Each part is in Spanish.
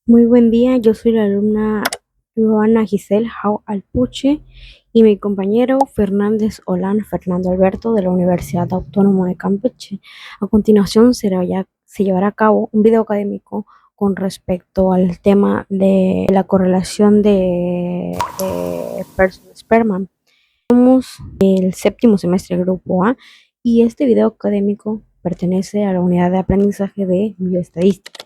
Muy buen día, yo soy la alumna Joana Giselle Jau Alpuche y mi compañero Fernández Olán Fernando Alberto de la Universidad Autónoma de Campeche. A continuación se llevará a cabo un video académico con respecto al tema de la correlación de Pearson-Spearman. Somos el séptimo semestre Grupo A y este video académico pertenece a la unidad de aprendizaje de bioestadística.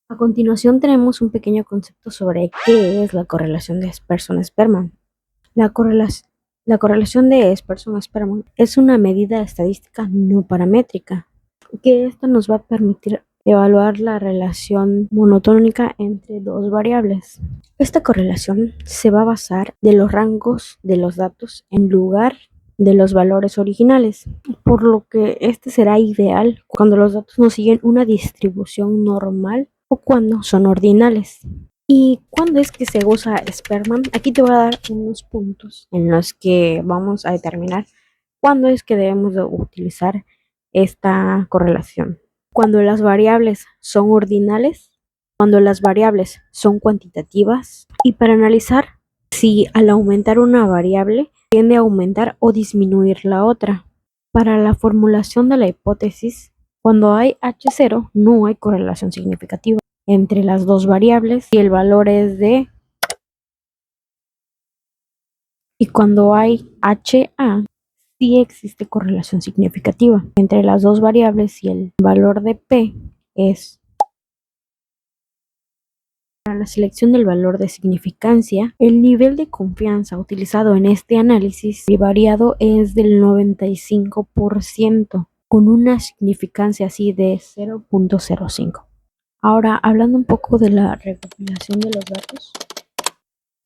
A continuación tenemos un pequeño concepto sobre qué es la correlación de Spearson-Spearman. La correlación de Spearson-Spearman es una medida estadística no paramétrica, que esto nos va a permitir evaluar la relación monotónica entre dos variables. Esta correlación se va a basar de los rangos de los datos en lugar de los valores originales, por lo que este será ideal cuando los datos no siguen una distribución normal o cuando son ordinales. ¿Y cuándo es que se usa Spearman? Aquí te voy a dar unos puntos en los que vamos a determinar cuándo es que debemos de utilizar esta correlación. Cuando las variables son ordinales, cuando las variables son cuantitativas y para analizar si al aumentar una variable tiende a aumentar o disminuir la otra. Para la formulación de la hipótesis, cuando hay H0 no hay correlación significativa entre las dos variables y el valor es de, y cuando hay HA sí existe correlación significativa entre las dos variables y el valor de P es. Para la selección del valor de significancia, el nivel de confianza utilizado en este análisis variado es del 95%, con una significancia así de 0.05. Ahora, hablando un poco de la recopilación de los datos,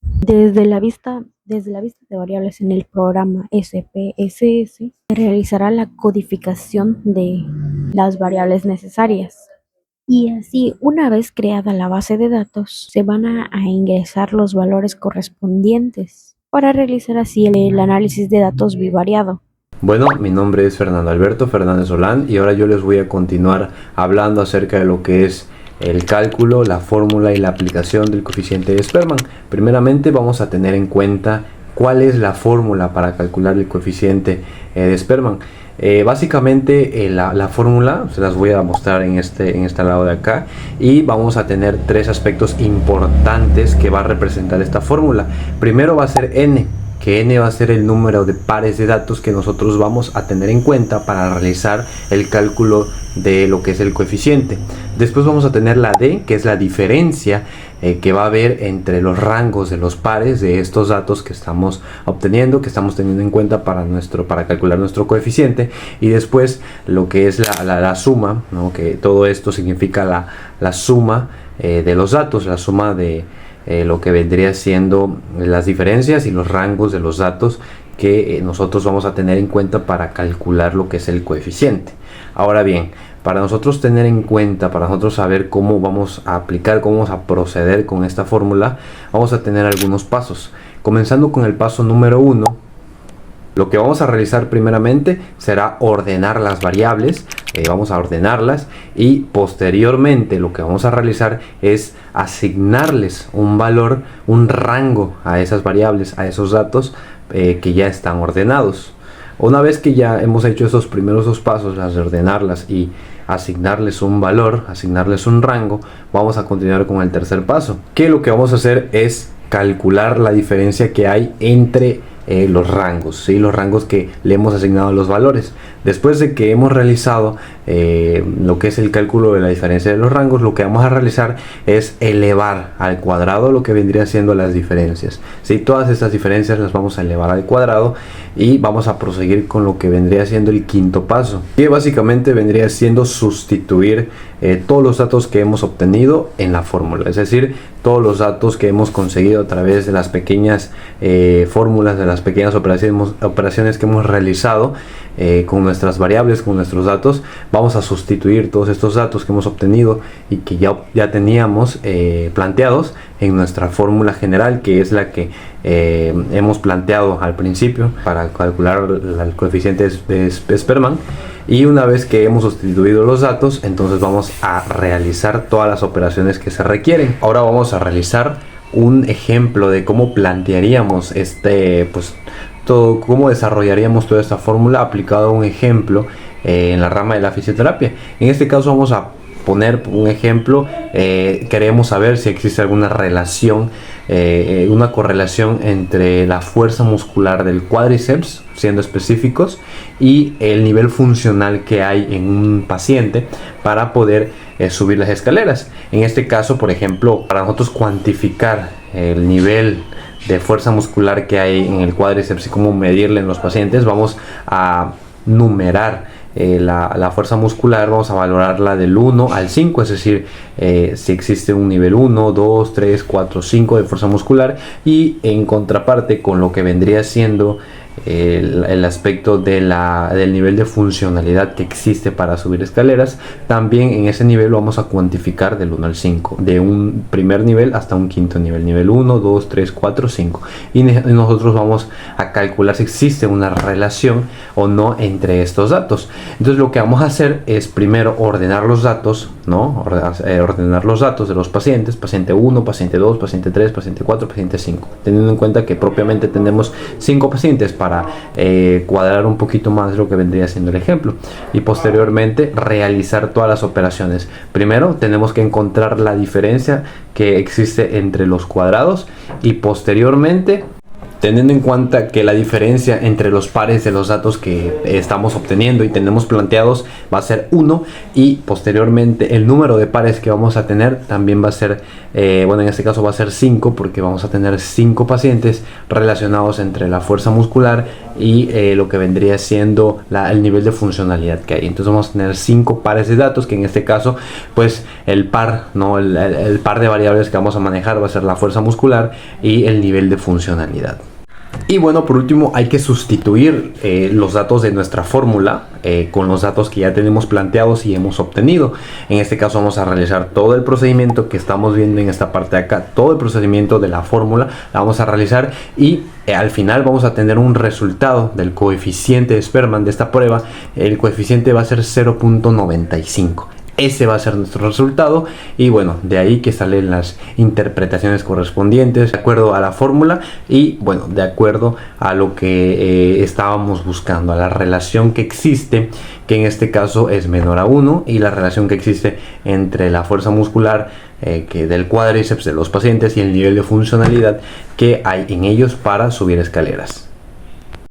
desde la vista de variables en el programa SPSS, se realizará la codificación de las variables necesarias. Y así, una vez creada la base de datos, se van a ingresar los valores correspondientes para realizar así el análisis de datos bivariado. Bueno, mi nombre es Fernando Alberto Fernández Solán y ahora yo les voy a continuar hablando acerca de lo que es el cálculo, la fórmula y la aplicación del coeficiente de Spearman. Primeramente vamos a tener en cuenta cuál es la fórmula para calcular el coeficiente de Spearman. Básicamente la fórmula se las voy a mostrar en este lado de acá y vamos a tener tres aspectos importantes que va a representar esta fórmula. Primero va a ser n, que n va a ser el número de pares de datos que nosotros vamos a tener en cuenta para realizar el cálculo de lo que es el coeficiente. Después vamos a tener la d, que es la diferencia que va a haber entre los rangos de los pares de estos datos que estamos obteniendo, que estamos teniendo en cuenta para calcular nuestro coeficiente. Y después lo que es la suma, ¿no? Que todo esto significa la suma de los datos, la suma de lo que vendría siendo las diferencias y los rangos de los datos que nosotros vamos a tener en cuenta para calcular lo que es el coeficiente. Ahora bien, para nosotros tener en cuenta, para nosotros saber cómo vamos a aplicar, cómo vamos a proceder con esta fórmula, vamos a tener algunos pasos. Comenzando con el paso número 1, lo que vamos a realizar primeramente será ordenar las variables, vamos a ordenarlas y posteriormente lo que vamos a realizar es asignarles un valor, un rango a esas variables, a esos datos que ya están ordenados. Una vez que ya hemos hecho esos primeros dos pasos, las de ordenarlas y asignarles un valor, asignarles un rango, vamos a continuar con el tercer paso, que lo que vamos a hacer es calcular la diferencia que hay entre los rangos, ¿sí? Los rangos que le hemos asignado a los valores. Después de que hemos realizado lo que es el cálculo de la diferencia de los rangos, lo que vamos a realizar es elevar al cuadrado lo que vendría siendo las diferencias, ¿sí? Todas estas diferencias las vamos a elevar al cuadrado y vamos a proseguir con lo que vendría siendo el quinto paso, que básicamente vendría siendo sustituir todos los datos que hemos obtenido en la fórmula, es decir, todos los datos que hemos conseguido a través de las pequeñas fórmulas, de las pequeñas operaciones que hemos realizado con nuestras variables, con nuestros datos. Vamos a sustituir todos estos datos que hemos obtenido y que ya teníamos planteados en nuestra fórmula general, que es la que hemos planteado al principio para calcular el coeficiente de Spearman. Y una vez que hemos sustituido los datos, entonces vamos a realizar todas las operaciones que se requieren. Ahora vamos a realizar un ejemplo de cómo plantearíamos cómo desarrollaríamos toda esta fórmula aplicado a un ejemplo en la rama de la fisioterapia. En este caso vamos a poner un ejemplo. Queremos saber si existe alguna relación, una correlación entre la fuerza muscular del cuádriceps, siendo específicos, y el nivel funcional que hay en un paciente para poder subir las escaleras. En este caso, por ejemplo, para nosotros cuantificar el nivel de fuerza muscular que hay en el cuádriceps y cómo medirle en los pacientes, vamos a numerar la fuerza muscular, vamos a valorarla del 1 al 5, es decir, si existe un nivel 1, 2, 3, 4, 5 de fuerza muscular, y en contraparte con lo que vendría siendo el aspecto del nivel de funcionalidad que existe para subir escaleras, también en ese nivel lo vamos a cuantificar del 1 al 5, de un primer nivel hasta un quinto nivel 1, 2, 3, 4, 5, y nosotros vamos a calcular si existe una relación o no entre estos datos. Entonces lo que vamos a hacer es primero ordenar los datos, ¿no? Ordenar los datos de los pacientes: paciente 1, paciente 2, paciente 3, paciente 4, paciente 5, teniendo en cuenta que propiamente tenemos 5 pacientes para cuadrar un poquito más lo que vendría siendo el ejemplo, y posteriormente realizar todas las operaciones. Primero tenemos que encontrar la diferencia que existe entre los cuadrados, y posteriormente, teniendo en cuenta que la diferencia entre los pares de los datos que estamos obteniendo y tenemos planteados va a ser 1, y posteriormente el número de pares que vamos a tener también va a ser, en este caso va a ser 5, porque vamos a tener 5 pacientes relacionados entre la fuerza muscular y lo que vendría siendo el nivel de funcionalidad que hay. Entonces vamos a tener 5 pares de datos, que en este caso pues el par, ¿no? el par de variables que vamos a manejar va a ser la fuerza muscular y el nivel de funcionalidad. Y bueno, por último hay que sustituir los datos de nuestra fórmula con los datos que ya tenemos planteados y hemos obtenido. En este caso vamos a realizar todo el procedimiento que estamos viendo en esta parte de acá, todo el procedimiento de la fórmula la vamos a realizar, y al final vamos a tener un resultado del coeficiente de Spearman de esta prueba. El coeficiente va a ser 0.95. Ese va a ser nuestro resultado, y bueno, de ahí que salen las interpretaciones correspondientes de acuerdo a la fórmula y bueno, de acuerdo a lo que estábamos buscando, a la relación que existe, que en este caso es menor a 1, y la relación que existe entre la fuerza muscular del cuádriceps de los pacientes y el nivel de funcionalidad que hay en ellos para subir escaleras.